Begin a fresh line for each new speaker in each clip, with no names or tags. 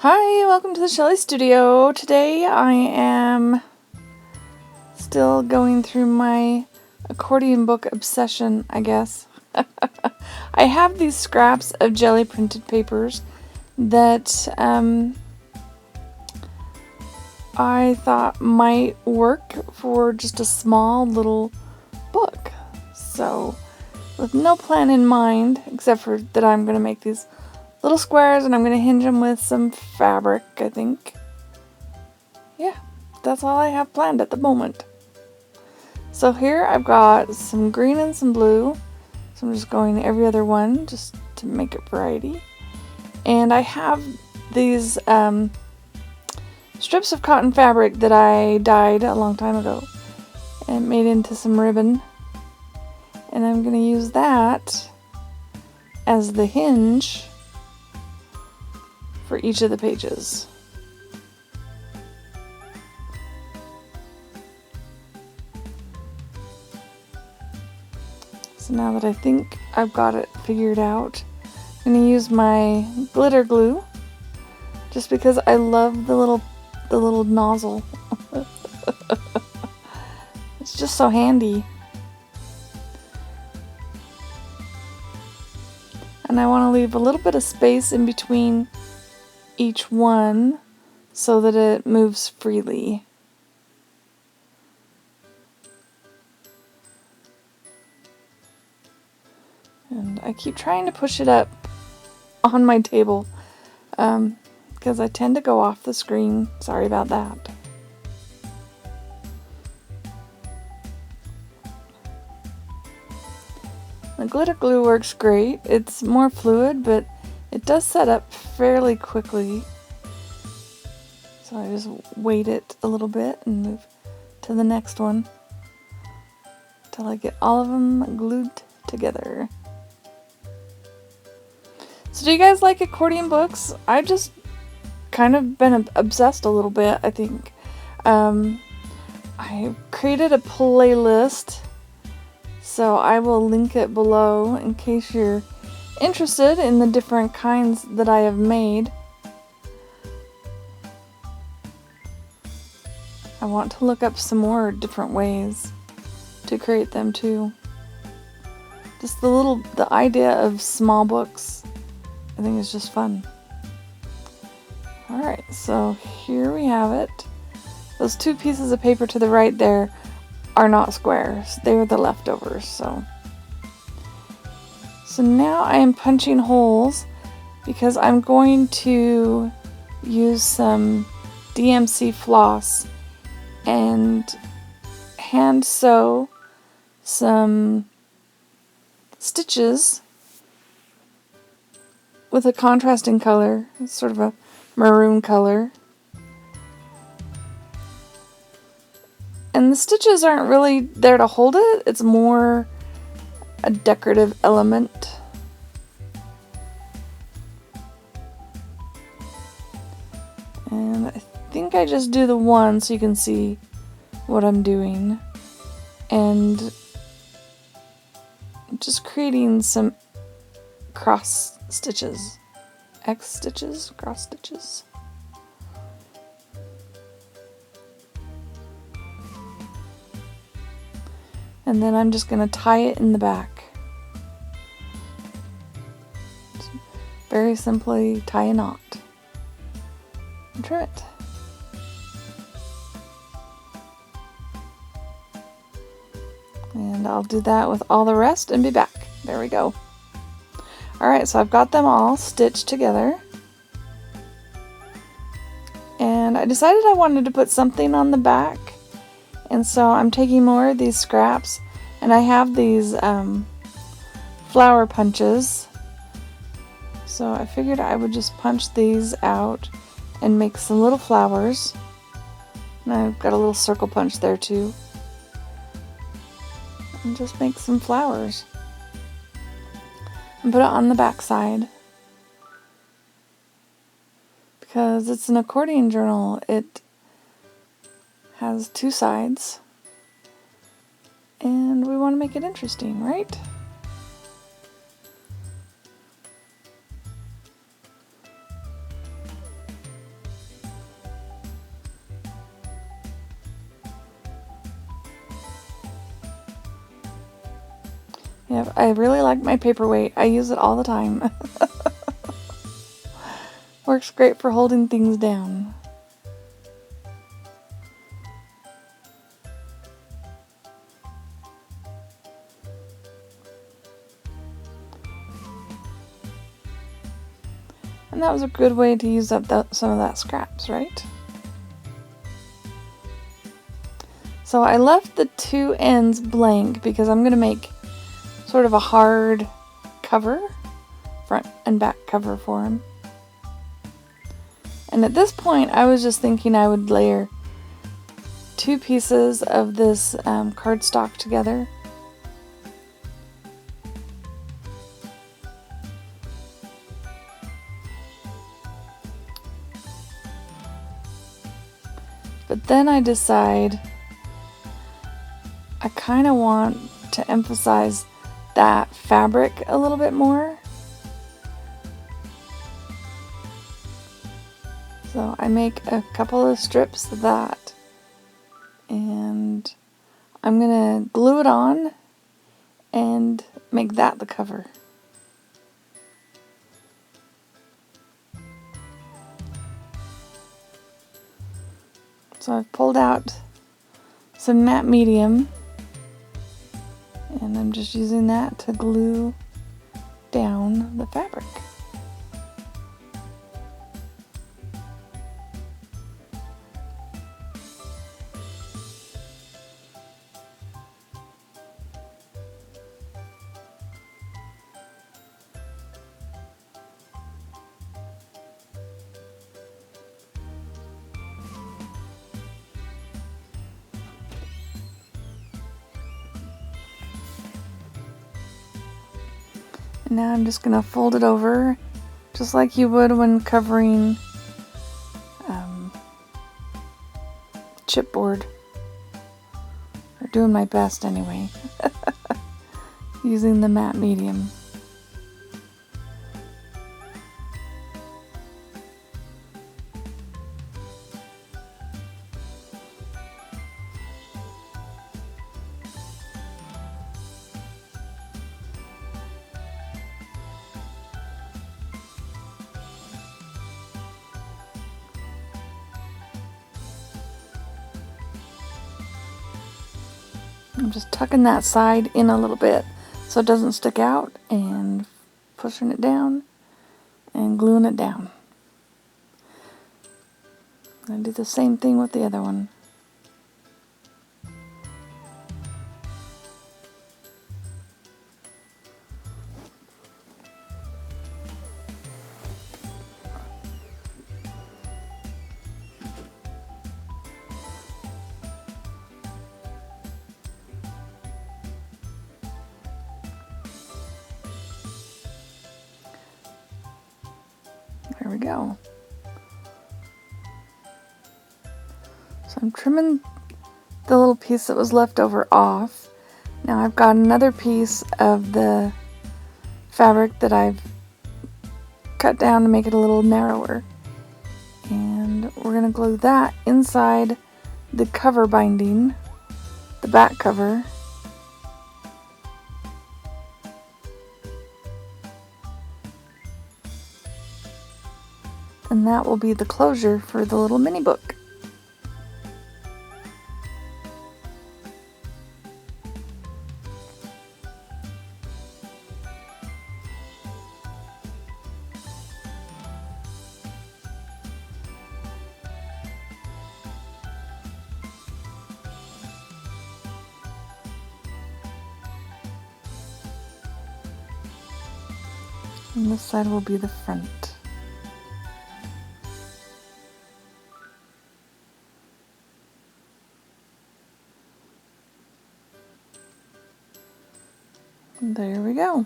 Hi, welcome to the Shelley Studio. Today I am still going through my accordion book obsession, I guess. I have these scraps of jelly printed papers that I thought might work for just a small little book. So, with no plan in mind, except for that I'm going to make these little squares and I'm going to hinge them with some fabric, I think. Yeah, that's all I have planned at the moment. So here I've got some green and some blue. So I'm just going every other one just to make it variety. And I have these strips of cotton fabric that I dyed a long time ago and made into some ribbon. And I'm going to use that as the hinge for each of the pages. So now that I think I've got it figured out, I'm going to use my glitter glue just because I love the little nozzle. It's just so handy. And I want to leave a little bit of space in between each one so that it moves freely. And I keep trying to push it up on my table because I tend to go off the screen. Sorry about that. The glitter glue works great. It's more fluid, but it does set up fairly quickly. So I just wait it a little bit and move to the next one until I get all of them glued together. So do you guys like accordion books? I've just kind of been obsessed a little bit, I think. I created a playlist, so I will link it below in case you're interested in the different kinds that I have made. I want to look up some more different ways to create them too. Just the idea of small books, I think is just fun. Alright, so here we have it. Those two pieces of paper to the right there are not squares. They were the leftovers, so now I am punching holes because I'm going to use some DMC floss and hand sew some stitches with a contrasting color. It's sort of a maroon color. And the stitches aren't really there to hold it. It's more a decorative element. And I think I just do the one so you can see what I'm doing. And just creating some cross stitches. X stitches, cross stitches. And then I'm just going to tie it in the back. Just very simply tie a knot and trim it. And I'll do that with all the rest and be back. There we go. Alright, so I've got them all stitched together. And I decided I wanted to put something on the back. And so I'm taking more of these scraps, and I have these flower punches. So I figured I would just punch these out and make some little flowers. And I've got a little circle punch there too. And just make some flowers. And put it on the back side. Because it's an accordion journal, it has two sides, and we want to make it interesting, right? Yeah, I really like my paperweight. I use it all the time. Works great for holding things down. And that was a good way to use up some of that scraps, right? So I left the two ends blank because I'm going to make sort of a hard cover, front and back cover for him. And at this point, I was just thinking I would layer two pieces of this cardstock together. But then I decide I kind of want to emphasize that fabric a little bit more. So I make a couple of strips of that, and I'm going to glue it on and make that the cover. So I've pulled out some matte medium, and I'm just using that to glue down the fabric. And now I'm just going to fold it over just like you would when covering chipboard. Or doing my best anyway. Using the matte medium. I'm just tucking that side in a little bit so it doesn't stick out, and pushing it down and gluing it down. I'm going to do the same thing with the other one. There we go. So I'm trimming the little piece that was left over off. Now I've got another piece of the fabric that I've cut down to make it a little narrower. And we're going to glue that inside the cover binding, the back cover. And that will be the closure for the little mini book. And this side will be the front. There we go.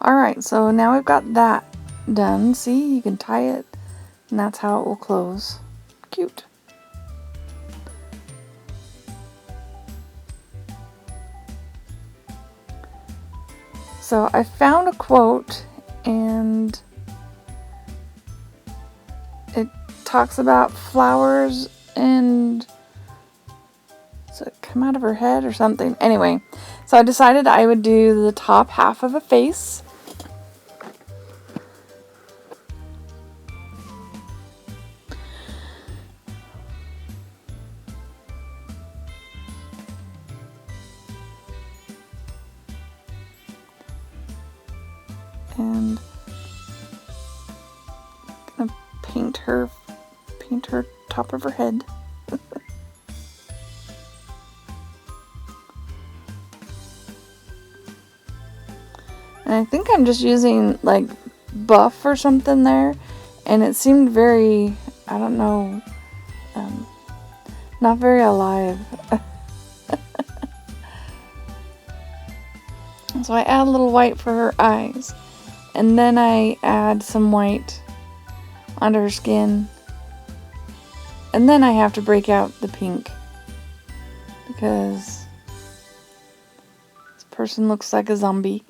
Alright, so now we've got that done. See, you can tie it, and that's how it will close. Cute. So I found a quote, and it talks about flowers and does it come out of her head or something? Anyway, So I decided I would do the top half of a face. And I'm gonna paint her top of her head. And I think I'm just using like buff or something there, and it seemed very, I don't know, not very alive. So I add a little white for her eyes, and then I add some white onto her skin, and then I have to break out the pink because this person looks like a zombie.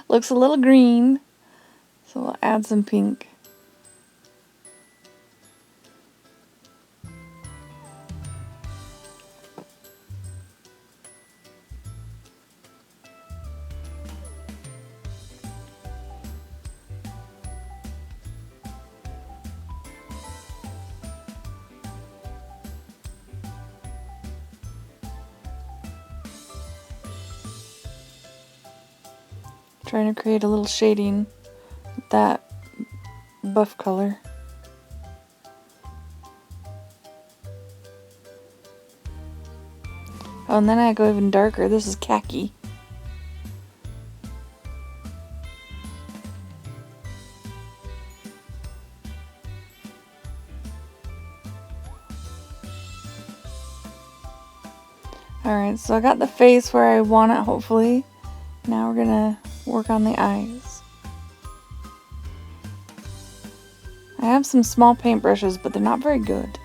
Looks a little green, so we'll add some pink. Trying to create a little shading with that buff color. Oh, and then I go even darker. This is khaki. Alright, so I got the face where I want it, hopefully. Now we're gonna work on the eyes. I have some small paintbrushes, but they're not very good.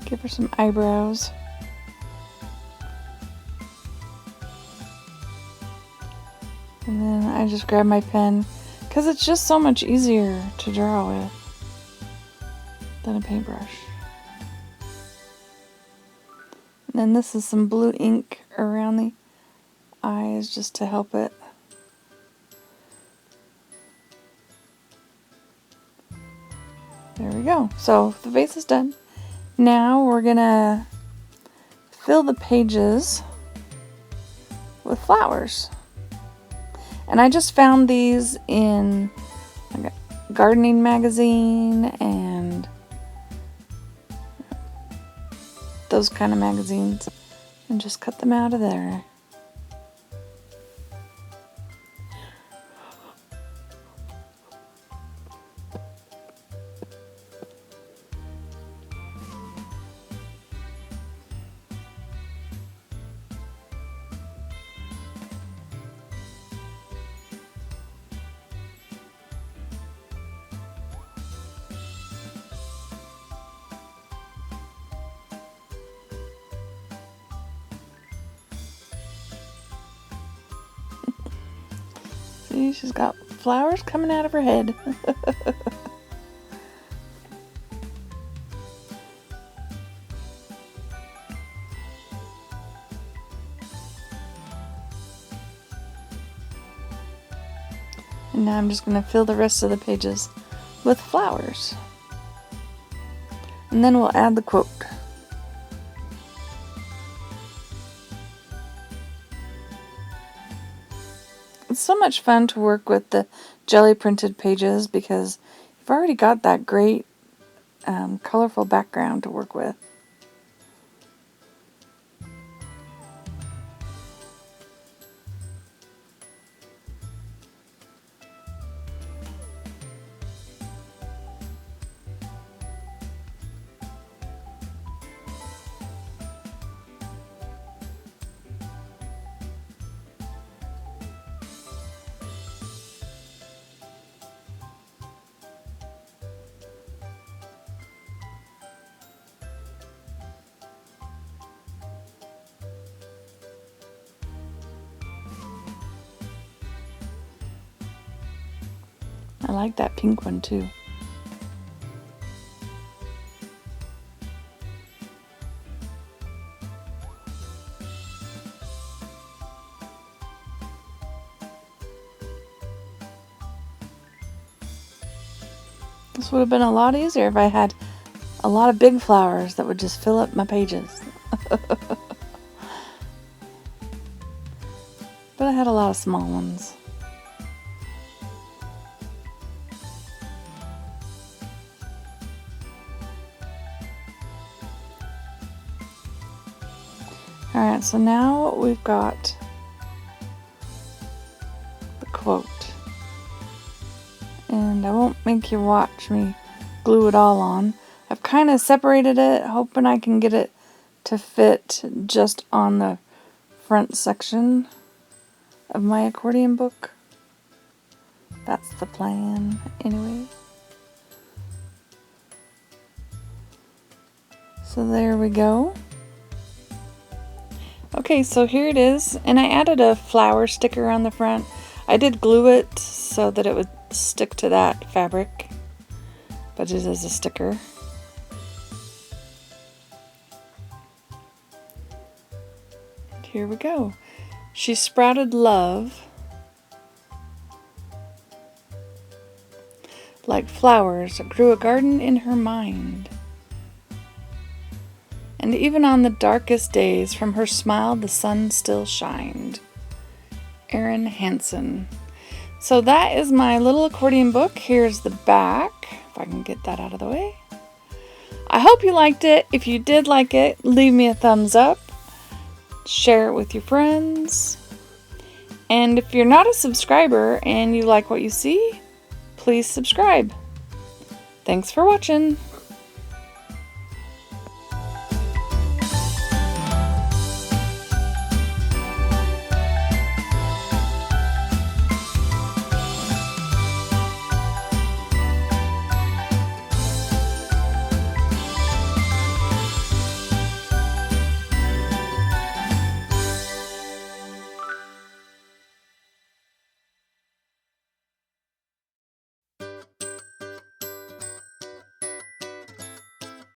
Give her some eyebrows. And then I just grab my pen because it's just so much easier to draw with than a paintbrush. And then this is some blue ink around the eyes just to help it. There we go. So the face is done. Now we're gonna fill the pages with flowers. And I just found these in like a gardening magazine and those kind of magazines, and just cut them out of there. See, she's got flowers coming out of her head. And now I'm just going to fill the rest of the pages with flowers. And then we'll add the quote. It's so much fun to work with the jelly printed pages because you've already got that great colorful background to work with. I like that pink one too. This would have been a lot easier if I had a lot of big flowers that would just fill up my pages. But I had a lot of small ones. Alright, so now we've got the quote. And I won't make you watch me glue it all on. I've kind of separated it, hoping I can get it to fit just on the front section of my accordion book. That's the plan, anyway. So there we go. Okay, so here it is, and I added a flower sticker on the front. I did glue it so that it would stick to that fabric, but it is a sticker. And here we go. She sprouted love like flowers, grew a garden in her mind. And even on the darkest days, from her smile the sun still shined. Erin Hansen. So that is my little accordion book. Here's the back, if I can get that out of the way. I hope you liked it. If you did like it, leave me a thumbs up. Share it with your friends. And if you're not a subscriber and you like what you see, please subscribe. Thanks for watching.